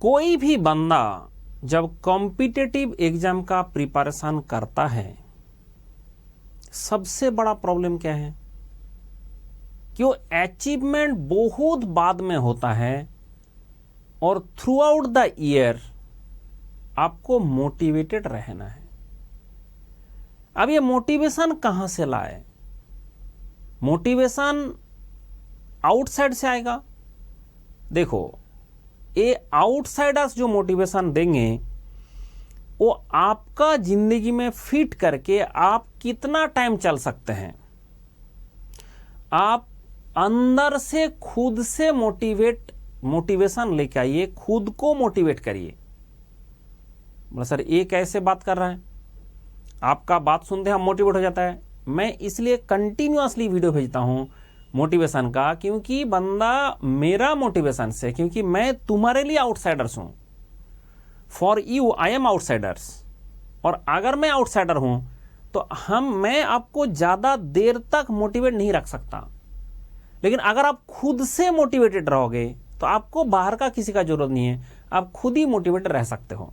कोई भी बंदा जब कॉम्पिटिटिव एग्जाम का प्रिपरेशन करता है, सबसे बड़ा प्रॉब्लम क्या है कि वो अचीवमेंट बहुत बाद में होता है और थ्रू आउट द ईयर आपको मोटिवेटेड रहना है। अब ये मोटिवेशन कहां से लाए? मोटिवेशन आउटसाइड से आएगा। देखो, ये आउटसाइडर्स जो मोटिवेशन देंगे वो आपका जिंदगी में फिट करके आप कितना टाइम चल सकते हैं। आप अंदर से खुद से मोटिवेशन लेके आइए, खुद को मोटिवेट करिए। बोला सर ये कैसे बात कर रहा है? आपका बात सुनते हम मोटिवेट हो जाता है। मैं इसलिए कंटिन्यूअसली वीडियो भेजता हूं मोटिवेशन का, क्योंकि बंदा मेरा मोटिवेशन से, क्योंकि मैं तुम्हारे लिए आउटसाइडर्स हूं। For you I am outsiders. और अगर मैं आउटसाइडर हूं तो मैं आपको ज्यादा देर तक मोटिवेट नहीं रख सकता। लेकिन अगर आप खुद से मोटिवेटेड रहोगे तो आपको बाहर का किसी का जरूरत नहीं है, आप खुद ही मोटिवेटेड रह सकते हो।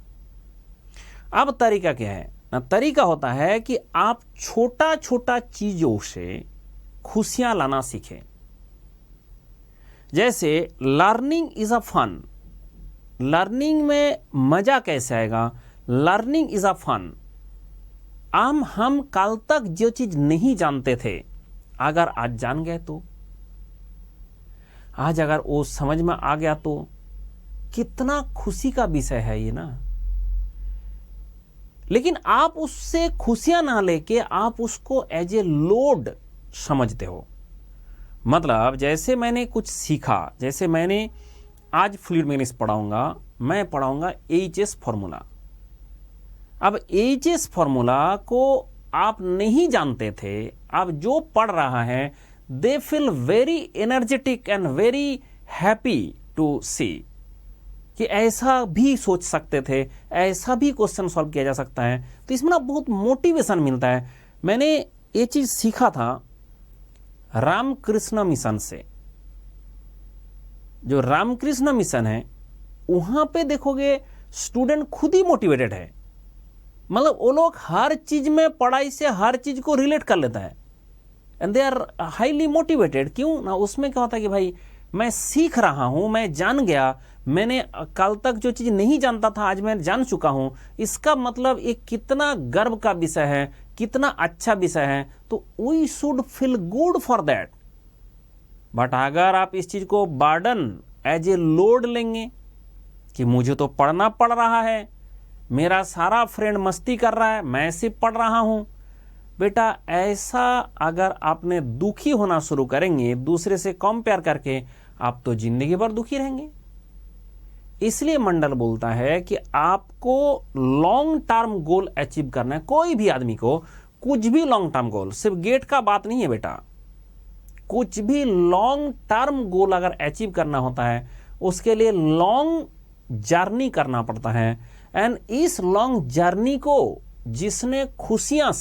अब तरीका क्या है ना? तरीका होता है कि आप छोटा छोटा चीजों से खुशियां लाना सीखें। जैसे learning is a fun. Learning में मजा कैसे आएगा? Learning is a fun. हम कल तक जो चीज नहीं जानते थे, अगर आज जान गए तो, आज अगर वो समझ में आ गया तो कितना खुशी का विषय है ये ना। लेकिन आप उससे खुशियां ना लेके आप उसको एज ए लोड समझते हो। मतलब जैसे मैंने कुछ सीखा, जैसे मैंने आज फ्लूइड मैकेनिक्स पढ़ाऊंगा, मैं पढ़ाऊंगा एचएस फॉर्मूला। अब एचएस फॉर्मूला को आप नहीं जानते थे, आप जो पढ़ रहा है they feel very energetic and very happy to see कि ऐसा भी सोच सकते थे, ऐसा भी क्वेश्चन सॉल्व किया जा सकता है। तो इसमें ना बहुत मोटिवेशन मिलता है। मैंने ये चीज सीखा था रामकृष्ण मिशन से। जो रामकृष्ण मिशन है वहां पे देखोगे स्टूडेंट खुद ही मोटिवेटेड है। मतलब वो लोग हर चीज में पढ़ाई से हर चीज को रिलेट कर लेता है and they are highly motivated. क्यों ना? उसमें क्या होता है कि भाई मैं सीख रहा हूं, मैं जान गया, मैंने कल तक जो चीज नहीं जानता था आज मैं जान चुका हूं। इसका मतलब ये कितना गर्व का विषय है, कितना अच्छा विषय है। तो we should feel good for that. But अगर आप इस चीज को बर्डन एज ए लोड लेंगे कि मुझे तो पढ़ना पड़ रहा है, मेरा सारा फ्रेंड मस्ती कर रहा है, मैं सिर्फ पढ़ रहा हूं, बेटा ऐसा अगर आपने दुखी होना शुरू करेंगे दूसरे से कंपेयर करके, आप तो जिंदगी भर दुखी रहेंगे। इसलिए मंडल बोलता है कि आपको लॉन्ग टर्म गोल अचीव करना है। कोई भी आदमी को कुछ भी लॉन्ग टर्म गोल, सिर्फ गेट का बात नहीं है बेटा, कुछ भी लॉन्ग टर्म गोल अगर अचीव करना होता है उसके लिए लॉन्ग जर्नी करना पड़ता है। एंड इस लॉन्ग जर्नी को जिसने खुशियां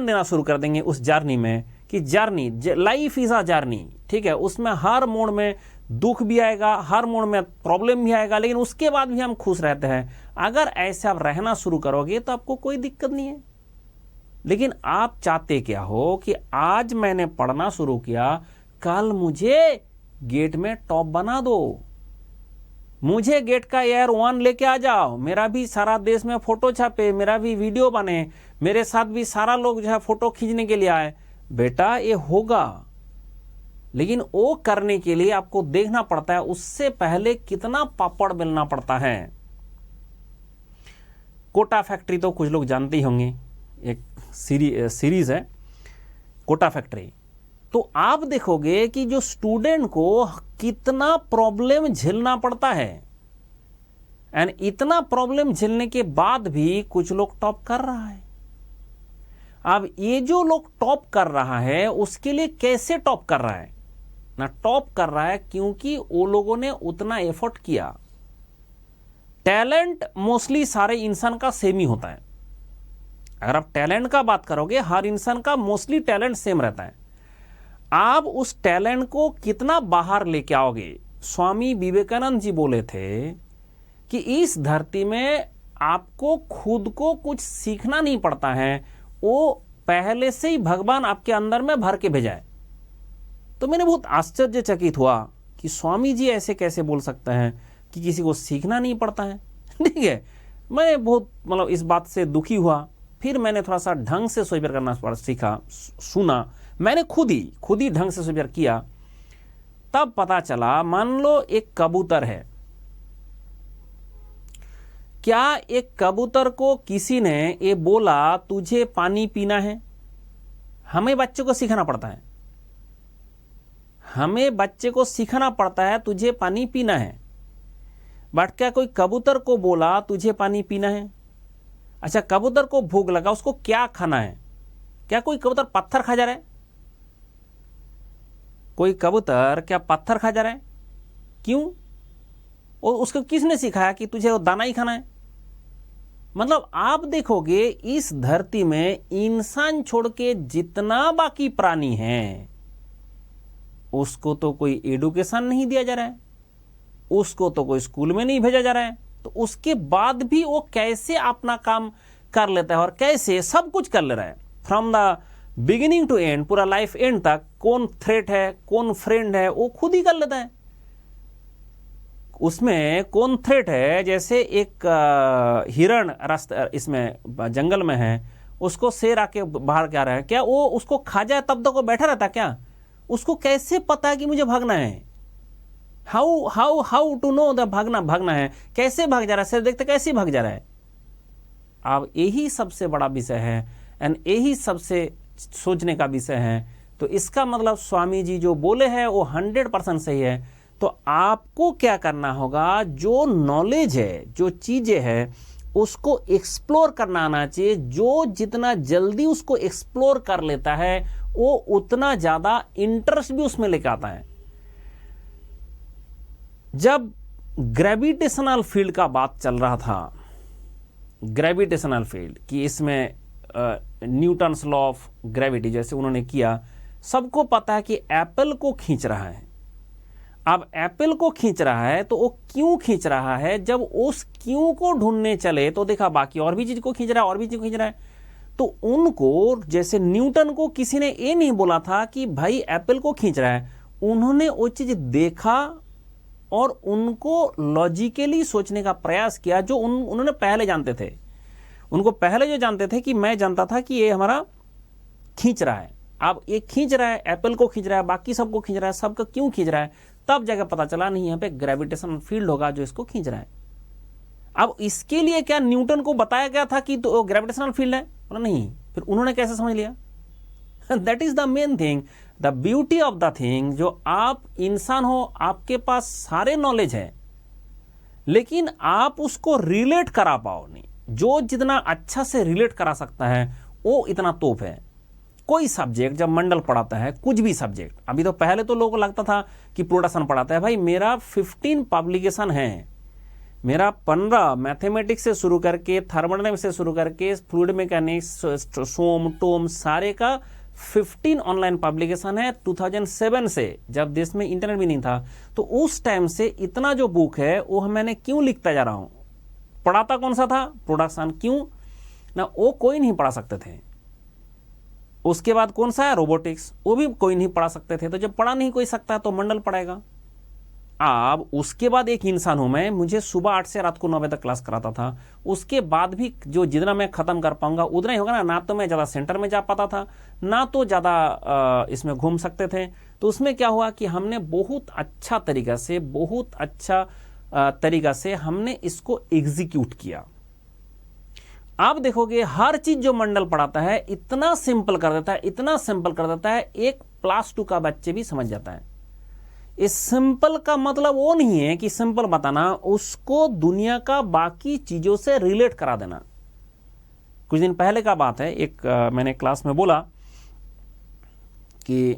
देना शुरू कर देंगे उस जर्नी में, कि journey life is a journey, ठीक है, उसमें हर मोड़ में दुख भी आएगा, हर मोड़ में प्रॉब्लम भी आएगा, लेकिन उसके बाद भी हम खुश रहते हैं। अगर ऐसे आप रहना शुरू करोगे तो आपको कोई दिक्कत नहीं है। लेकिन आप चाहते क्या हो कि आज मैंने पढ़ना शुरू किया, कल मुझे गेट में टॉप बना दो, मुझे गेट का एयर 1 लेके आ जाओ, मेरा भी सारा देश में फोटो छापे, मेरा भी वीडियो बने, मेरे साथ भी सारा लोग जो है फोटो खींचने के लिए आए। बेटा ये होगा, लेकिन वो करने के लिए आपको देखना पड़ता है उससे पहले कितना पापड़ बेलना पड़ता है। कोटा फैक्ट्री तो कुछ लोग जानते ही होंगे, एक सीरीज है कोटा फैक्ट्री। तो आप देखोगे कि जो स्टूडेंट को कितना प्रॉब्लम झेलना पड़ता है, एंड इतना प्रॉब्लम झेलने के बाद भी कुछ लोग टॉप कर रहा है। अब ये जो लोग टॉप कर रहा है उसके लिए कैसे टॉप कर रहा है ना? टॉप कर रहा है क्योंकि वो लोगों ने उतना एफर्ट किया। टैलेंट मोस्टली सारे इंसान का सेम ही होता है। अगर आप टैलेंट का बात करोगे हर इंसान का मोस्टली टैलेंट सेम रहता है। आप उस टैलेंट को कितना बाहर लेके आओगे, स्वामी विवेकानंद जी बोले थे कि इस धरती में आपको खुद को कुछ सीखना नहीं पड़ता है, वो पहले से ही भगवान आपके अंदर में भर के भेजा है। तो मैंने बहुत आश्चर्यचकित हुआ कि स्वामी जी ऐसे कैसे बोल सकते हैं कि किसी को सीखना नहीं पड़ता है। ठीक है, मैं बहुत मतलब इस बात से दुखी हुआ। फिर मैंने थोड़ा सा ढंग से सोच विचार करना सीखा, सुना, मैंने खुद ही ढंग से सोच विचार किया। तब पता चला, मान लो एक कबूतर है, क्या एक कबूतर को किसी ने ये बोला तुझे पानी पीना है? हमें बच्चे को सिखाना पड़ता है, हमें बच्चे को सिखाना पड़ता है तुझे पानी पीना है। बट क्या कोई कबूतर को बोला तुझे पानी पीना है? अच्छा, कबूतर को भूख लगा, उसको क्या खाना है? क्या कोई कबूतर पत्थर खा जा रहा है? कोई कबूतर क्या पत्थर खा जा रहा है? क्यों? और उसको किसने सिखाया कि तुझे वो दाना ही खाना है? मतलब आप देखोगे इस धरती में इंसान छोड़ के जितना बाकी प्राणी है उसको तो कोई एडुकेशन नहीं दिया जा रहा है, उसको तो कोई स्कूल में नहीं भेजा जा रहा है। तो उसके बाद भी वो कैसे अपना काम कर लेता है और कैसे सब कुछ कर ले रहा है, from the beginning to end, पूरा लाइफ एंड तक। कौन थ्रेट है, कौन फ्रेंड है, वो खुद ही कर लेता है। उसमें कौन थ्रेट है, जैसे एक हिरण रास्ते इसमें जंगल में है, उसको शेर आके बाहर क्या रहा है, क्या वो उसको खा जाए तब तक वो बैठा रहता? क्या उसको कैसे पता है कि मुझे भागना है? हाउ टू नो द भागना है? कैसे भाग जा रहा है? शेर देखते कैसे भाग जा रहा है? अब यही सबसे बड़ा विषय है एंड यही सबसे सोचने का विषय है। तो इसका मतलब स्वामी जी जो बोले हैं वो 100% सही है। तो आपको क्या करना होगा, जो नॉलेज है, जो चीजें है, उसको एक्सप्लोर करना आना चाहिए। जो जितना जल्दी उसको एक्सप्लोर कर लेता है वो उतना ज्यादा इंटरेस्ट भी उसमें लेकर आता है। जब ग्रेविटेशनल फील्ड का बात चल रहा था, ग्रेविटेशनल फील्ड कि इसमें न्यूटन्स लॉ ऑफ ग्रेविटी जैसे उन्होंने किया, सबको पता है कि एप्पल को खींच रहा है। अब एप्पल को खींच रहा है तो वो क्यों खींच रहा है? जब उस क्यों को ढूंढने चले तो देखा बाकी और भी चीज को खींच रहा है, और भी चीज को खींच रहा है। तो उनको, जैसे न्यूटन को किसी ने ये नहीं बोला था कि भाई एप्पल को खींच रहा है, उन्होंने वो चीज देखा और उनको लॉजिकली सोचने का प्रयास किया, जो उन्होंने पहले जानते थे। उनको पहले जो जानते थे कि मैं जानता था कि ये हमारा खींच रहा है, अब ये खींच रहा है, एप्पल को खींच रहा है, बाकी सबको खींच रहा है, सबका क्यों खींच रहा है? तब जाकर पता चला नहीं, यहाँ पे ग्रेविटेशन फील्ड होगा जो इसको खींच रहा है। अब इसके लिए क्या न्यूटन को बताया गया था कि तो ग्रेविटेशनल फील्ड है? बोला नहीं। फिर उन्होंने कैसे समझ लिया? That is the main thing, the beauty of the thing. जो आप इंसान हो, आपके पास सारे नॉलेज है, लेकिन आप उसको रिलेट करा पाओ नहीं। जो जितना अच्छा से रिलेट करा सकता है वो इतना तोप है। कोई सब्जेक्ट जब मंडल पढ़ाता है, कुछ भी सब्जेक्ट, अभी तो पहले तो लोगों को लगता था कि प्रोडक्शन पढ़ाता है। भाई मेरा 15 पब्लिकेशन है, मेरा 15 मैथमेटिक्स से शुरू करके, थर्मोडायनामिक्स से शुरू करके, फ्लूइड मैकेनिक्स, सोम टोम, सारे का 15 ऑनलाइन पब्लिकेशन है। 2007 से, जब देश में इंटरनेट भी नहीं था, तो उस टाइम से इतना जो बुक है वो मैंने क्यों लिखता जा रहा हूं? पढ़ाता कौन सा था? प्रोडक्शन। क्यों ना? वो कोई नहीं पढ़ा सकते थे। उसके बाद कौन सा है? रोबोटिक्स, वो भी कोई नहीं पढ़ा सकते थे। तो जब पढ़ा नहीं कोई सकता तो मंडल पढ़ाएगा। अब उसके बाद एक इंसान हूं मैं, मुझे सुबह 8 से रात को 9 बजे तक क्लास कराता था। उसके बाद भी जो जितना मैं खत्म कर पाऊंगा उतना ही होगा ना। तो मैं ज्यादा सेंटर में जा पाता था, ना तो ज्यादा इसमें घूम सकते थे। तो उसमें क्या हुआ कि हमने बहुत अच्छा तरीका से हमने इसको एग्जीक्यूट किया। आप देखोगे हर चीज जो मंडल पढ़ाता है इतना सिंपल कर देता है, इतना सिंपल कर देता है, एक क्लास 2 का बच्चे भी समझ जाता है। इस सिंपल का मतलब वो नहीं है कि सिंपल बताना, उसको दुनिया का बाकी चीजों से रिलेट करा देना। कुछ दिन पहले का बात है, एक मैंने क्लास में बोला कि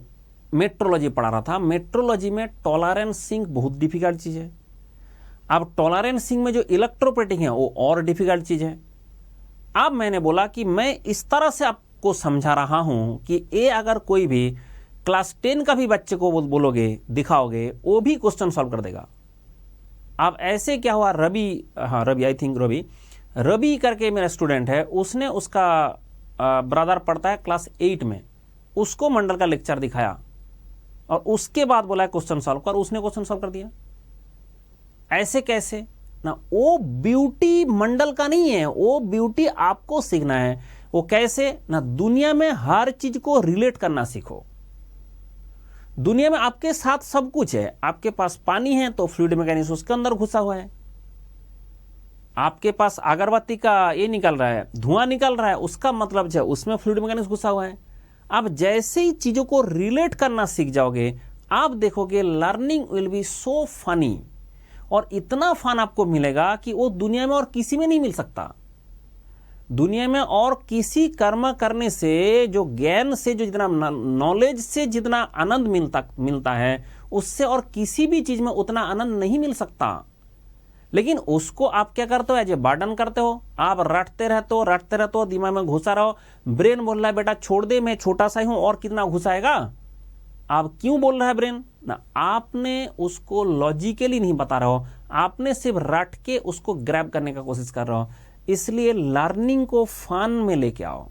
मेट्रोलॉजी पढ़ा रहा था। मेट्रोलॉजी में टॉलरेंसिंग बहुत डिफिकल्ट चीज है। अब टॉलरेंसिंग में जो इलेक्ट्रोप्रेटिंग है वो और डिफिकल्ट चीज है। अब मैंने बोला कि मैं इस तरह से आपको समझा रहा हूं कि ये अगर कोई भी क्लास 10 का भी बच्चे को बोलोगे, दिखाओगे, वो भी क्वेश्चन सॉल्व कर देगा। अब ऐसे क्या हुआ, रवि करके मेरा स्टूडेंट है, उसने उसका ब्रदर पढ़ता है क्लास 8 में, उसको मंडल का लेक्चर दिखाया और उसके बाद बोला क्वेश्चन सॉल्व कर, उसने क्वेश्चन सॉल्व कर दिया। ऐसे कैसे ना, वो ब्यूटी मंडल का नहीं है, वो ब्यूटी आपको सीखना है। वो कैसे ना, दुनिया में हर चीज को रिलेट करना सीखो। दुनिया में आपके साथ सब कुछ है, आपके पास पानी है तो फ्लूइड मैकेनिक्स उसके अंदर घुसा हुआ है, आपके पास अगरबत्ती का ये निकल रहा है, धुआं निकल रहा है, उसका मतलब जो उसमें फ्लूइड मैकेनिक्स घुसा हुआ है। आप जैसे ही चीजों को रिलेट करना सीख जाओगे, आप देखोगे learning will be so funny, और इतना फन आपको मिलेगा कि वो दुनिया में और किसी में नहीं मिल सकता। दुनिया में और किसी कर्म करने से, जो ज्ञान से, जो जितना नॉलेज से जितना आनंद मिलता है, उससे और किसी भी चीज में उतना आनंद नहीं मिल सकता। लेकिन उसको आप क्या करते हो, एज ए बर्डन करते हो, आप रटते रहते हो, दिमाग में घुसा रहो। ब्रेन बोल रहा है बेटा छोड़ दे, मैं छोटा सा ही हूं, और कितना घुसाएगा। आप क्यों बोल रहा है ब्रेन ना, आपने उसको लॉजिकली नहीं बता रहे हो, आपने सिर्फ रट के उसको ग्रैब करने का कोशिश कर रहे हो। इसलिए लर्निंग को फन में लेके आओ।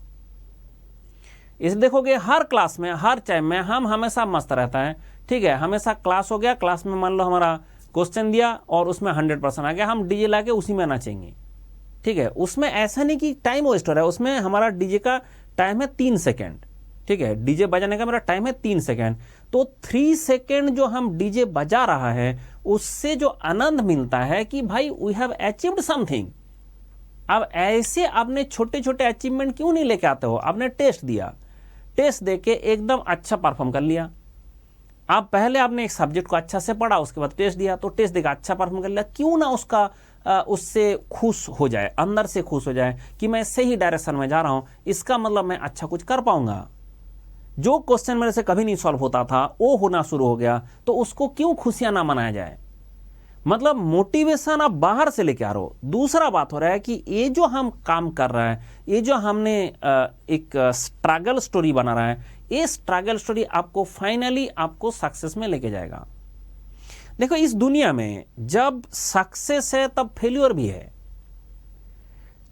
इस देखोगे हर क्लास में, हर टाइम में हम हमेशा मस्त रहता है, ठीक है। हमेशा क्लास हो गया, क्लास में मान लो हमारा क्वेश्चन दिया और उसमें 100% आ गया, हम डीजे लाके उसी में नाचेंगे, ठीक है। उसमें ऐसा नहीं कि टाइम वेस्ट हो रहा है, उसमें हमारा डीजे का टाइम है 3 सेकेंड, ठीक है। डीजे बजाने का मेरा टाइम है 3 सेकेंड, तो 3 सेकेंड जो हम डीजे बजा रहा है, उससे जो आनंद मिलता है कि भाई वी हैव अचीव्ड समथिंग। अब ऐसे आपने छोटे छोटे अचीवमेंट क्यों नहीं लेके आते हो। आपने टेस्ट दिया, टेस्ट देके एकदम अच्छा परफॉर्म कर लिया। आप पहले आपने एक सब्जेक्ट को अच्छा से पढ़ा, उसके बाद टेस्ट दिया, तो टेस्ट देकर अच्छा परफॉर्म कर लिया, क्यों ना उससे खुश हो जाए, अंदर से खुश हो जाए कि मैं सही डायरेक्शन में जा रहा हूं, इसका मतलब मैं अच्छा कुछ कर पाऊंगा। जो क्वेश्चन मेरे से कभी नहीं सॉल्व होता था वो होना शुरू हो गया, तो उसको क्यों खुशियां ना मनाया जाए। मतलब मोटिवेशन आप बाहर से लेके आ रहे हो। दूसरा बात हो रहा है कि ये जो हम काम कर रहा है, ये जो हमने एक स्ट्रगल स्टोरी बना रहा है, ये स्ट्रगल स्टोरी आपको फाइनली आपको सक्सेस में लेके जाएगा। देखो इस दुनिया में जब सक्सेस है तब फेल्योर भी है,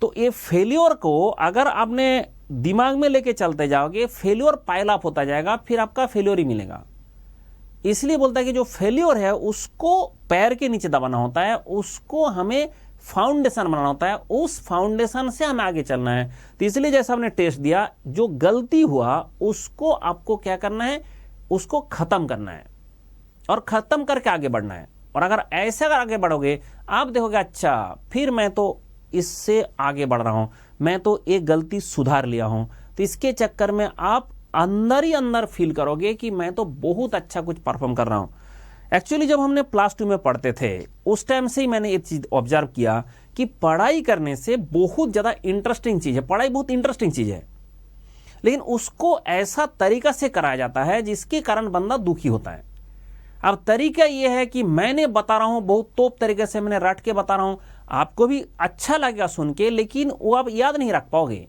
तो ये फेल्योर को अगर आपने दिमाग में लेके चलते जाओगे, फेल्योर पाइल अप होता जाएगा, फिर आपका फेल्योर ही मिलेगा। इसलिए बोलता है कि जो फेल्योर है उसको पैर के नीचे दबाना होता है, उसको हमें फाउंडेशन बनाना होता है, उस फाउंडेशन से हमें आगे चलना है। तो इसलिए जैसा हमने टेस्ट दिया, जो गलती हुआ उसको आपको क्या करना है, उसको खत्म करना है और खत्म करके आगे बढ़ना है। और अगर ऐसे अगर आगे बढ़ोगे, आप देखोगे अच्छा फिर मैं तो इससे आगे बढ़ रहा हूं, मैं तो एक गलती सुधार लिया हूं। तो इसके चक्कर में आप अंदर ही अंदर फील करोगे कि मैं तो बहुत अच्छा कुछ परफॉर्म कर रहा हूं। एक्चुअली जब हमने प्लस 2 में पढ़ते थे, उस टाइम से ही मैंने एक चीज ऑब्जर्व किया कि पढ़ाई करने से बहुत ज्यादा इंटरेस्टिंग चीज है, पढ़ाई बहुत इंटरेस्टिंग चीज है, लेकिन उसको ऐसा तरीका से कराया जाता है जिसके कारण बंदा दुखी होता है। अब तरीका यह है कि मैंने बता रहा हूं, बहुत तोप तरीके से मैंने रट के बता रहा हूं, आपको भी अच्छा लगेगा सुन के, लेकिन वो आप याद नहीं रख पाओगे।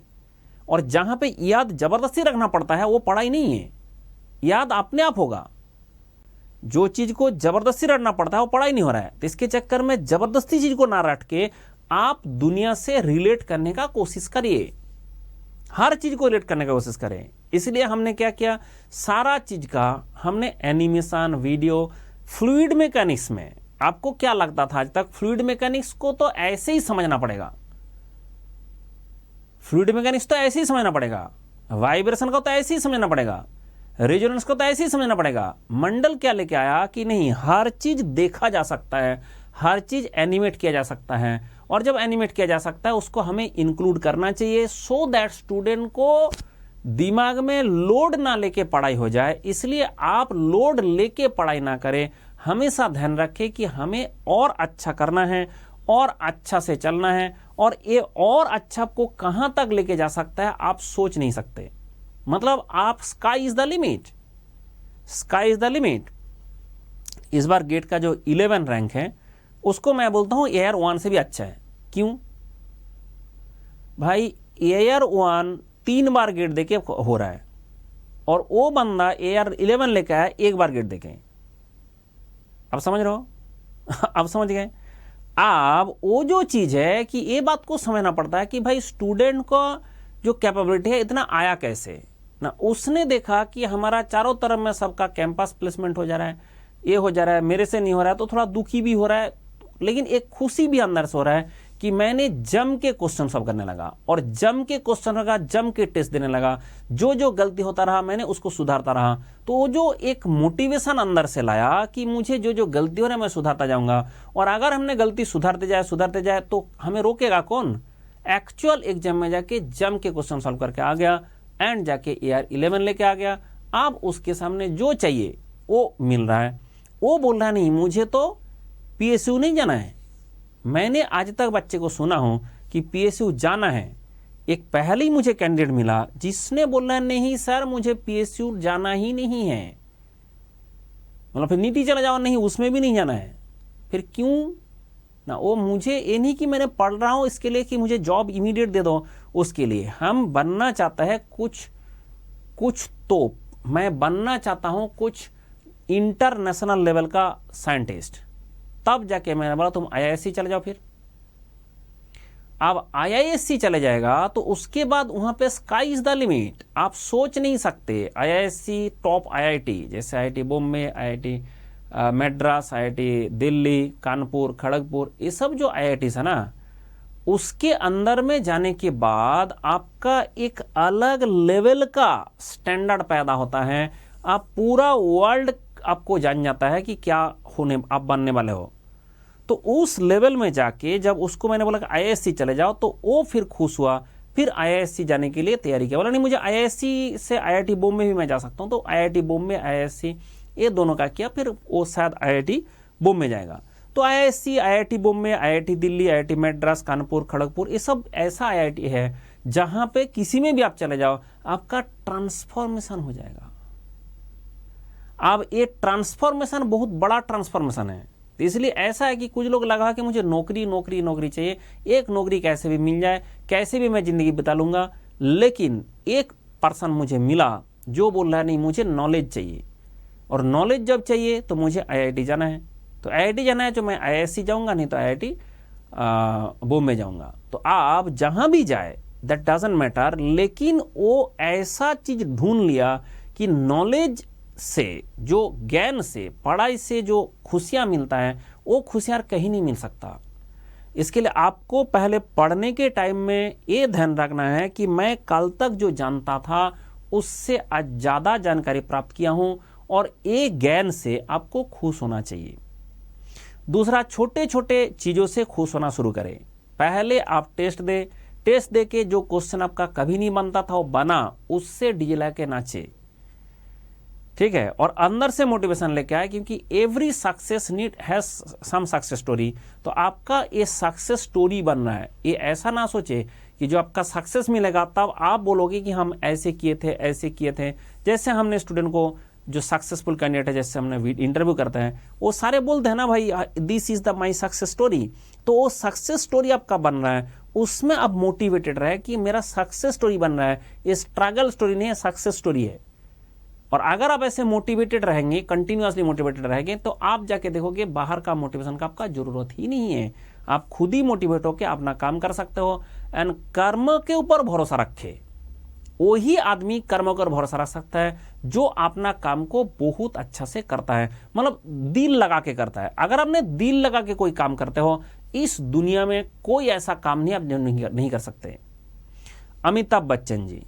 और जहां पे याद जबरदस्ती रखना पड़ता है वो पढ़ाई नहीं है, याद अपने आप होगा। जो चीज को जबरदस्ती रटना पड़ता है वो पढ़ाई नहीं हो रहा है। तो इसके चक्कर में जबरदस्ती चीज को ना रट के आप दुनिया से रिलेट करने का कोशिश करिए, हर चीज को रिलेट करने का कोशिश करें। इसलिए हमने क्या किया, सारा चीज का हमने एनिमेशन, वीडियो, फ्लूइड मैकेनिक्स में आपको क्या लगता था आज तक, फ्लूइड मैकेनिक्स को तो ऐसे ही समझना पड़ेगा, फ्लूइड मैकेनिक्स तो ऐसे ही समझना पड़ेगा, वाइब्रेशन को तो ऐसे ही समझना पड़ेगा, रेजोनेंस को तो ऐसे ही समझना पड़ेगा। मंडल क्या लेके आया कि नहीं, हर चीज देखा जा सकता है, हर चीज एनिमेट किया जा सकता है, और जब एनिमेट किया जा सकता है उसको हमें इंक्लूड करना चाहिए, सो दैट स्टूडेंट को दिमाग में लोड ना लेके पढ़ाई हो जाए। इसलिए आप लोड लेके पढ़ाई ना करें, हमेशा ध्यान रखें कि हमें और अच्छा करना है और अच्छा से चलना है, और ये और अच्छा को कहां तक लेके जा सकता है आप सोच नहीं सकते। मतलब आप sky is the limit, sky is the limit. इस बार गेट का जो 11 रैंक है उसको मैं बोलता हूं एयर 1 से भी अच्छा है। क्यों भाई, एयर 1 3 बार गेट देके हो रहा है और वो बंदा AR11 लेके आया, एक बार गेट देखें। अब समझ रहे हो? अब समझ गए? अब वो जो चीज है कि ये बात को समझना पड़ता है कि भाई स्टूडेंट को जो कैपेबिलिटी है इतना आया कैसे ना। उसने देखा कि हमारा चारों तरफ में सबका कैंपस प्लेसमेंट हो जा रहा है, ये हो जा रहा है, मेरे से नहीं हो रहा है, तो थोड़ा दुखी भी हो रहा है, लेकिन एक खुशी भी अंदर से हो रहा है कि मैंने जम के क्वेश्चन सॉल्व करने लगा और जम के क्वेश्चन लगा, जम के टेस्ट देने लगा, जो जो गलती होता रहा मैंने उसको सुधारता रहा। तो वो जो एक मोटिवेशन अंदर से लाया कि मुझे जो जो गलती हो रहा है मैं सुधारता जाऊंगा, और अगर हमने गलती सुधारते जाए तो हमें रोकेगा कौन? एक्चुअल एग्जाम में जाके जम के क्वेश्चन सॉल्व करके आ गया एंड जाके AR11 लेके आ गया। अब उसके सामने जो चाहिए वो मिल रहा है। वो बोल रहा नहीं मुझे तो PSU नहीं जाना है। मैंने आज तक बच्चे को सुना हूं कि PSU जाना है। एक पहले ही मुझे कैंडिडेट मिला जिसने बोला नहीं सर मुझे PSU जाना ही नहीं है, मतलब फिर नीति चला जाओ, नहीं उसमें भी नहीं जाना है। फिर क्यों ना? वो मुझे ये नहीं कि मैंने पढ़ रहा हूं इसके लिए कि मुझे जॉब इमीडिएट दे दो, उसके लिए हम बनना चाहता है कुछ तो मैं बनना चाहता हूं कुछ इंटरनेशनल लेवल का साइंटिस्ट। तब जाके मैंने बोला तुम IISc चले जाओ। फिर अब IISc चले जाएगा तो उसके बाद वहां पे स्काई इज द लिमिट। आप सोच नहीं सकते IISc टॉप IIT जैसे IIT Bombay, IIT Madras, IIT Delhi, Kanpur, Kharagpur, ये सब जो IITs है ना, उसके अंदर में जाने के बाद आपका एक अलग लेवल का स्टैंडर्ड पैदा होता है। आप पूरा वर्ल्ड आपको जान जाता है कि क्या होने आप बनने वाले हो। तो उस लेवल में जाके जब उसको मैंने बोला कि IISc चले जाओ तो वो फिर खुश हुआ, फिर IISc जाने के लिए तैयारी किया। बोला नहीं मुझे IISc से IIT बॉम्बे भी मैं जा सकता हूँ, तो IIT बॉम्बे IISc ये दोनों का किया, फिर वो शायद IIT बॉम्बे जाएगा। तो IISc, IIT Bombay, IIT Delhi, IIT Madras, Kanpur, Kharagpur, ये सब ऐसा IIT है जहां पे किसी में भी आप चले जाओ आपका ट्रांसफॉर्मेशन हो जाएगा। अब ये ट्रांसफॉर्मेशन बहुत बड़ा ट्रांसफॉर्मेशन है, तो इसलिए ऐसा है कि कुछ लोग लगा कि मुझे नौकरी चाहिए, एक नौकरी कैसे भी मिल जाए, कैसे भी मैं जिंदगी बिता लूंगा। लेकिन एक पर्सन मुझे मिला जो बोल रहा है नहीं मुझे नॉलेज चाहिए, और नॉलेज जब चाहिए तो मुझे IIT जाना है। तो IIT जाना है तो मैं IISc जाऊंगा, नहीं तो IIT बॉम्बे जाऊंगा। तो आप जहां भी जाए दैट डजंट मैटर, लेकिन वो ऐसा चीज ढूंढ लिया कि नॉलेज से, जो ज्ञान से, पढ़ाई से जो खुशियां मिलता है वो खुशियां कहीं नहीं मिल सकता। इसके लिए आपको पहले पढ़ने के टाइम में ये ध्यान रखना है कि मैं कल तक जो जानता था उससे आज ज्यादा जानकारी प्राप्त किया हूं, और ये ज्ञान से आपको खुश होना चाहिए। दूसरा, छोटे छोटे चीजों से खुश होना शुरू करें। पहले आप टेस्ट दे के जो क्वेश्चन आपका कभी नहीं बनता था वो बना, उससे डीजे के नाचे, ठीक है, और अंदर से मोटिवेशन लेके आए, क्योंकि every success need has some success story. तो आपका ये सक्सेस स्टोरी बन रहा है। ये ऐसा ना सोचे कि जो आपका सक्सेस मिलेगा तब आप बोलोगे कि हम ऐसे किए थे। जैसे हमने स्टूडेंट को जो सक्सेसफुल कैंडिडेट है, जैसे हमने इंटरव्यू करते हैं, वो सारे बोलते हैं ना भाई this is the my success story. तो वो सक्सेस स्टोरी आपका बन रहा है, उसमें आप मोटिवेटेड रहे कि मेरा सक्सेस स्टोरी बन रहा है, ये स्ट्रगल स्टोरी नहीं है, सक्सेस स्टोरी है। और अगर आप ऐसे मोटिवेटेड रहेंगे, कंटिन्यूअसली मोटिवेटेड रहेंगे, तो आप जाके देखोगे बाहर का मोटिवेशन का आपका जरूरत ही नहीं है। आप खुद ही मोटिवेट होकर अपना काम कर सकते हो। एंड कर्म के ऊपर भरोसा रखे, वही आदमी कर्म पर भरोसा रख सकता है जो अपना काम को बहुत अच्छा से करता है, मतलब दिल लगा के करता है। अगर आपने दिल लगा के कोई काम करते हो, इस दुनिया में कोई ऐसा काम नहीं आप नहीं कर सकते। अमिताभ बच्चन जी,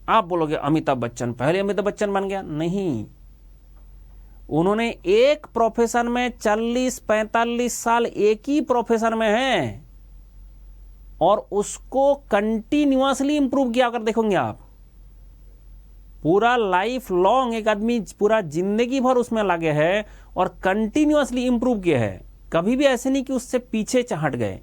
आप बोलोगे अमिताभ बच्चन पहले अमिताभ बच्चन बन गया? नहीं, उन्होंने एक प्रोफेशन में 40-45 साल एक ही प्रोफेशन में है और उसको कंटिन्यूअसली इंप्रूव किया। अगर देखोगे आप, पूरा लाइफ लॉन्ग एक आदमी पूरा जिंदगी भर उसमें लगे है और कंटिन्यूअसली इंप्रूव किया है, कभी भी ऐसे नहीं कि उससे पीछे हट गए।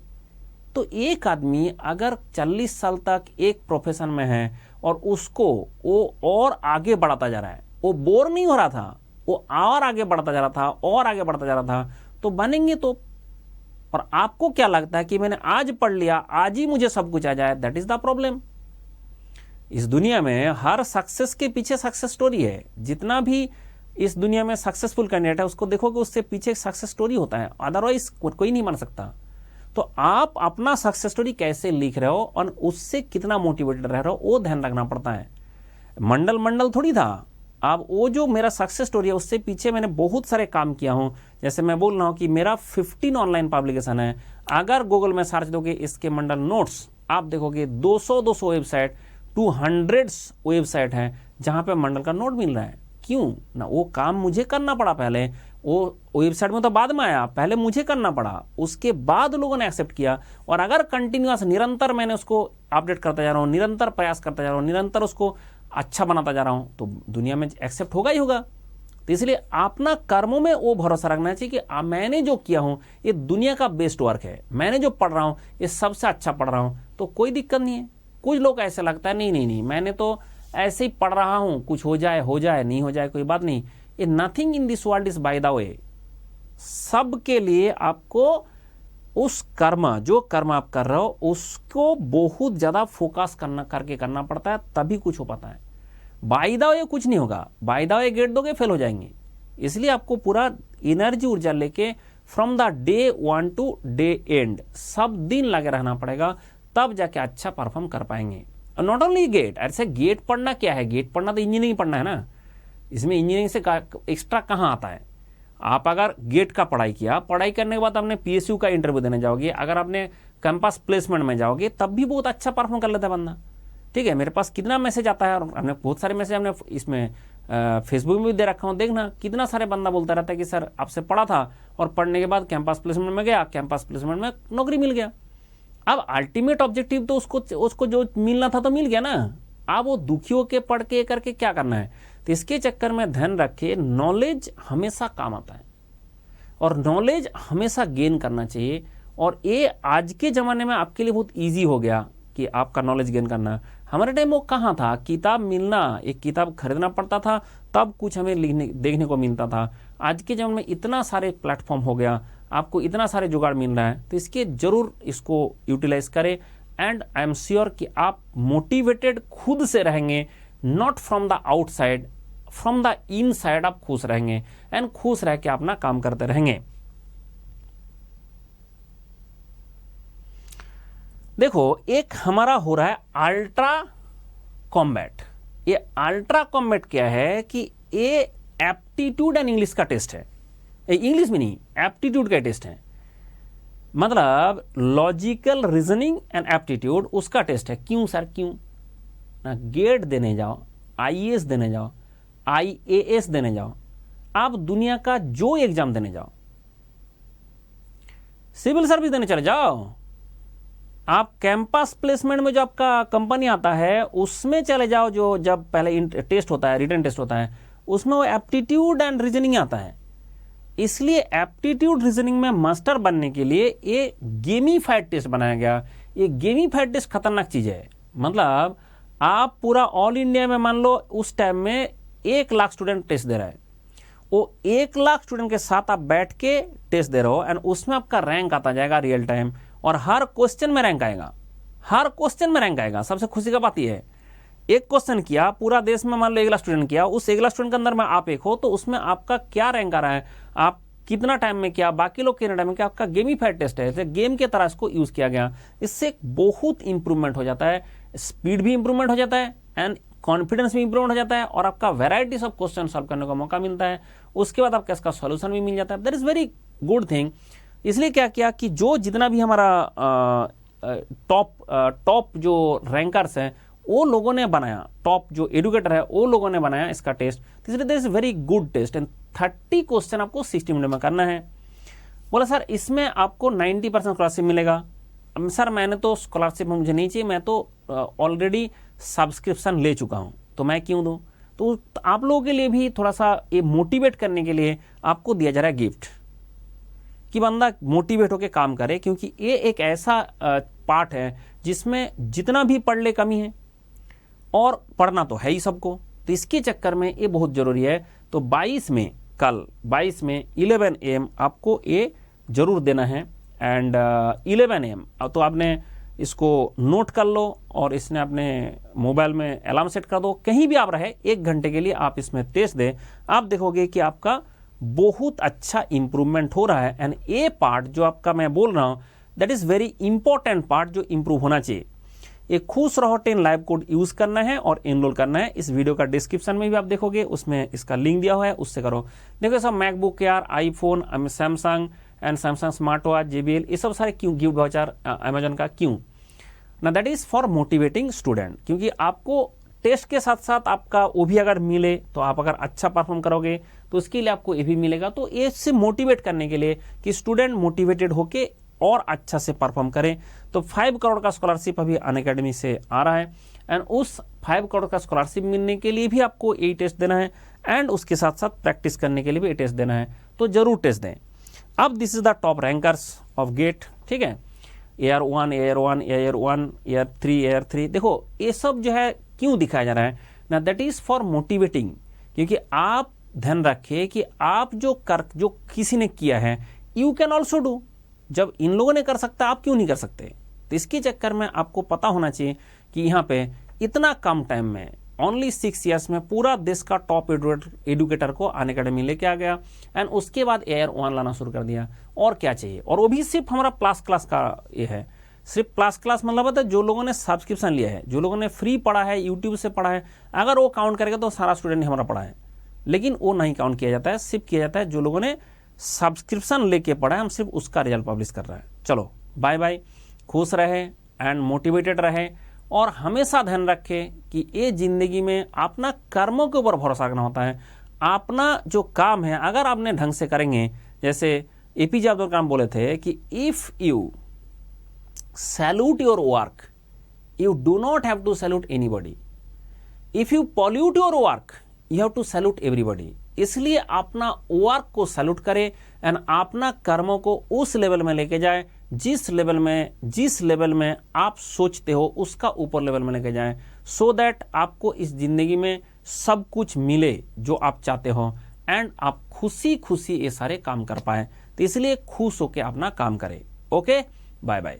तो एक आदमी अगर 40 साल तक एक प्रोफेशन में है और उसको वो और आगे बढ़ाता जा रहा है, वो बोर नहीं हो रहा था, वो और आगे बढ़ता जा रहा था और आगे बढ़ता जा रहा था, तो बनेंगे तो। और आपको क्या लगता है कि मैंने आज पढ़ लिया, आज ही मुझे सब कुछ आ जाए? That is the problem. इस दुनिया में हर सक्सेस के पीछे सक्सेस स्टोरी है। जितना भी इस दुनिया में सक्सेसफुल कैंडिडेट है उसको देखोगे उससे पीछे सक्सेस स्टोरी होता है, अदरवाइज कोई नहीं मान सकता। तो आप अपना सक्सेस स्टोरी कैसे लिख रहे हो और उससे कितना मोटिवेटेड रह रहे हो वो ध्यान रखना पड़ता है। मंडल थोड़ी था। अब वो जो मेरा सक्सेस स्टोरी है उससे पीछे मैंने बहुत सारे काम किया हूं। जैसे मैं बोल रहा हूं कि मेरा 15 ऑनलाइन पब्लिकेशन है। अगर गूगल में सर्च दोगे इसके मंडल नोट्स, आप देखोगे 200 वेबसाइट, 200 वेबसाइट हैं जहां पे मंडल का नोट मिल रहा है। क्यों ना, वो काम मुझे करना पड़ा पहले। वो वेबसाइट में तो बाद में आया, पहले मुझे करना पड़ा, उसके बाद लोगों ने एक्सेप्ट किया। और अगर कंटिन्यूअस निरंतर मैंने उसको अपडेट करता जा रहा हूं, निरंतर प्रयास करता जा रहा हूं, निरंतर उसको अच्छा बनाता जा रहा हूं, तो दुनिया में एक्सेप्ट होगा ही होगा। तो इसलिए अपना कर्मों में वो भरोसा रखना चाहिए कि मैंने जो किया हूं ये दुनिया का बेस्ट वर्क है, मैंने जो पढ़ रहा हूं ये सबसे अच्छा पढ़ रहा हूं, तो कोई दिक्कत नहीं है। कुछ लोग ऐसे लगता है नहीं मैंने तो ऐसे ही पढ़ रहा हूं, कुछ हो जाए नहीं हो जाए कोई बात नहीं। ये nothing in this world is by the वे। सबके लिए आपको उस जो कर्म आप कर रहे हो उसको बहुत ज्यादा फोकस करना पड़ता है, तभी कुछ हो पाता है। बाय द वे कुछ नहीं होगा, बाय द वे गेट दोगे फेल हो जाएंगे। इसलिए आपको पूरा एनर्जी ऊर्जा लेके from the day 1 to day end सब दिन लगे रहना पड़ेगा, तब जाके अच्छा परफॉर्म कर पाएंगे। नॉट ओनली गेट, ऐसे गेट पढ़ना क्या है, गेट पढ़ना तो इंजीनियरिंग पढ़ना है ना, इसमें इंजीनियरिंग से एक्स्ट्रा कहाँ आता है। आप अगर गेट का पढ़ाई किया, पढ़ाई करने के बाद आपने पीएसयू का इंटरव्यू देने जाओगे, अगर आपने कैंपस प्लेसमेंट में जाओगे तब भी बहुत अच्छा परफॉर्म कर लेता है बंदा। ठीक है, मेरे पास कितना मैसेज आता है, और हमने बहुत सारे मैसेज हमने इसमें फेसबुक में भी दे रखा हूँ, देखना कितना सारे बंदा बोलता रहता है कि सर आपसे पढ़ा था और पढ़ने के बाद कैंपस प्लेसमेंट में गया, कैंपस प्लेसमेंट में नौकरी मिल गया। अब अल्टीमेट ऑब्जेक्टिव तो उसको जो मिलना था तो मिल गया ना। अब वो दुखी होके पढ़ के करके क्या करना है। तो इसके चक्कर में ध्यान रखिए, नॉलेज हमेशा काम आता है और नॉलेज हमेशा गेन करना चाहिए। और ये आज के ज़माने में आपके लिए बहुत ईजी हो गया कि आपका नॉलेज गेन करना। हमारे टाइम वो कहाँ था, किताब मिलना, एक किताब खरीदना पड़ता था तब कुछ हमें देखने को मिलता था। आज के ज़माने में इतना सारे प्लेटफॉर्म हो गया, आपको इतना सारे जुगाड़ मिल रहा है, तो इसके जरूर इसको यूटिलाइज करें। एंड आई एम श्योर कि आप मोटिवेटेड खुद से रहेंगे, not from the outside, from the inside आप खुश रहेंगे एंड खुश रह के अपना काम करते रहेंगे। देखो, एक हमारा हो रहा है अल्ट्रा कॉम्बैट। ये अल्ट्रा कॉम्बैट क्या है कि ये एप्टीट्यूड एंड इंग्लिश का टेस्ट है, इंग्लिश में नहीं, एप्टीट्यूड का टेस्ट है। मतलब लॉजिकल रीजनिंग एंड एप्टीट्यूड उसका टेस्ट है। क्यों सर, क्यों ना, गेट देने जाओ, आईएएस देने जाओ, आईएएस देने जाओ, आप दुनिया का जो एग्जाम देने जाओ, सिविल सर्विस देने चले जाओ, आप कैंपस प्लेसमेंट में जो आपका कंपनी आता है उसमें चले जाओ, जो जब पहले टेस्ट होता है, रिटन टेस्ट होता है, उसमें वो एप्टीट्यूड एंड रीजनिंग आता है। इसलिए एप्टीट्यूड रीजनिंग में मास्टर बनने के लिए ये गेमीफाइड टेस्ट बनाया गया। ये गेमीफाइड टेस्ट खतरनाक चीज है। मतलब आप पूरा ऑल इंडिया में मान लो उस टाइम में 1 लाख स्टूडेंट टेस्ट दे रहा है, वो 1 लाख स्टूडेंट के साथ आप बैठ के टेस्ट दे रहे हो एंड उसमें आपका रैंक आता जाएगा रियल टाइम, और हर क्वेश्चन में रैंक आएगा, हर क्वेश्चन में रैंक आएगा। सबसे खुशी का बात यह है, एक क्वेश्चन किया पूरा देश में, मान लो 1 लाख स्टूडेंट किया, उस 1 लाख स्टूडेंट के अंदर में आप एक हो, तो उसमें आपका क्या रैंक आ रहा है, आप कितना टाइम में किया, बाकी लोग कितना टाइम में किया, आपका गेमीफाइड टेस्ट है। गेम के तरह इसको यूज किया गया। इससे बहुत इंप्रूवमेंट हो जाता है, स्पीड भी इंप्रूवमेंट हो जाता है एंड कॉन्फिडेंस भी इंप्रूवमेंट हो जाता है, और आपका वैरायटीज ऑफ क्वेश्चन सॉल्व करने का मौका मिलता है। उसके बाद आपका इसका सॉल्यूशन भी मिल जाता है। That is very good thing. इसलिए क्या किया कि जो जितना भी हमारा टॉप जो रैंकर्स हैं वो लोगों ने बनाया, टॉप जो एजुकेटर है वो लोगों ने बनाया इसका टेस्ट। इसलिए this is very good test and 30 question आपको 60 मिनट में करना है। बोला सर इसमें आपको 90% स्कॉलरशिप मिलेगा। सर मैंने तो स्कॉलरशिप मुझे नहीं चाहिए, मैं तो ऑलरेडी सब्सक्रिप्शन ले चुका हूं, तो मैं क्यों दूं। तो आप लोगों के लिए भी थोड़ा सा ये मोटिवेट करने के लिए आपको दिया जा रहा है गिफ्ट, कि बंदा मोटिवेट होकर काम करे, क्योंकि ये एक ऐसा पार्ट है जिसमें जितना भी पढ़ ले कमी है, और पढ़ना तो है ही सबको। तो इसके चक्कर में ये बहुत जरूरी है। तो 22 में, कल 22 में 11 AM आपको ये जरूर देना है। एंड 11 AM तो आपने इसको नोट कर लो और इसने अपने मोबाइल में अलार्म सेट कर दो, कहीं भी आप रहे 1 घंटे के लिए आप इसमें टेस्ट दें, आप देखोगे कि आपका बहुत अच्छा इंप्रूवमेंट हो रहा है। एंड ये पार्ट जो आपका मैं बोल रहा हूँ that is very important part जो इंप्रूव होना चाहिए। ये खुश रहो 10 लाइव कोड यूज करना है और एनरोल करना है। इस वीडियो का डिस्क्रिप्शन में भी आप देखोगे, उसमें इसका लिंक दिया हुआ है, उससे करो। देखो सब MacBook air, iPhone, Samsung and Samsung smart watch, JBL, ये सब सारे क्यों गिफ्ट वाउचर अमेजन का क्यों ना, that is for motivating student. क्योंकि आपको टेस्ट के साथ साथ आपका वो भी अगर मिले तो आप अगर अच्छा परफॉर्म करोगे तो उसके लिए आपको ये भी मिलेगा। तो ये से मोटिवेट करने के लिए कि स्टूडेंट मोटिवेटेड होके और अच्छा से परफॉर्म करें। तो 5 करोड़ का स्कॉलरशिप अभी अनअकैडमी से आ रहा है एंड उस 5 करोड़ का स्कॉलरशिप मिलने के लिए भी आपको ये टेस्ट देना है एंड उसके साथ साथ प्रैक्टिस करने के लिए भी ये टेस्ट देना है। तो जरूर टेस्ट दें। अब this is the top rankers of GATE, ठीक है, AIR 1, AIR 1, AIR 1, AIR 3, AIR 3। देखो ये सब जो है क्यों दिखाया जा रहा है ना, दैट इज फॉर मोटिवेटिंग। क्योंकि आप ध्यान रखिए कि आप जो किसी ने किया है यू कैन ऑल्सो डू। जब इन लोगों ने कर सकता आप क्यों नहीं कर सकते? तो इसके चक्कर में आपको पता होना चाहिए कि यहाँ पे इतना कम टाइम में ओनली 6 ईयर्स में पूरा देश का टॉप एडुकेटर को अनअकैडमी लेके आ गया एंड उसके बाद एयर 1 लाना शुरू कर दिया। और क्या चाहिए? और वो भी सिर्फ हमारा प्लस क्लास का ये है। सिर्फ प्लस क्लास मतलब होता है जो लोगों ने सब्सक्रिप्शन लिया है, जो लोगों ने फ्री पढ़ा है, यूट्यूब से पढ़ा है, अगर वो काउंट करेगा तो सारा स्टूडेंट हमारा पढ़ा है। लेकिन वो नहीं काउंट किया जाता है, सिर्फ किया जाता है जो लोगों ने सब्सक्रिप्शन लेके पढ़ा है, हम सिर्फ उसका रिजल्ट पब्लिश कर रहा है। चलो बाय बाय, खुश रहे एंड मोटिवेटेड रहे और हमेशा ध्यान रखें कि ये जिंदगी में अपना कर्मों के ऊपर भरोसा रखना होता है। अपना जो काम है अगर आपने ढंग से करेंगे, जैसे APJ अब्दुल कलाम बोले थे कि if you salute your work you do not have to salute anybody, if you pollute your work you have to salute everybody. इसलिए अपना वर्क को सैल्यूट करें एंड अपना कर्मों को उस लेवल में लेके जाए जिस लेवल में आप सोचते हो उसका ऊपर लेवल में लेके जाएं, सो दैट आपको इस जिंदगी में सब कुछ मिले जो आप चाहते हो एंड आप खुशी खुशी ये सारे काम कर पाए। तो इसलिए खुश होकर अपना काम करें। Okay, bye bye.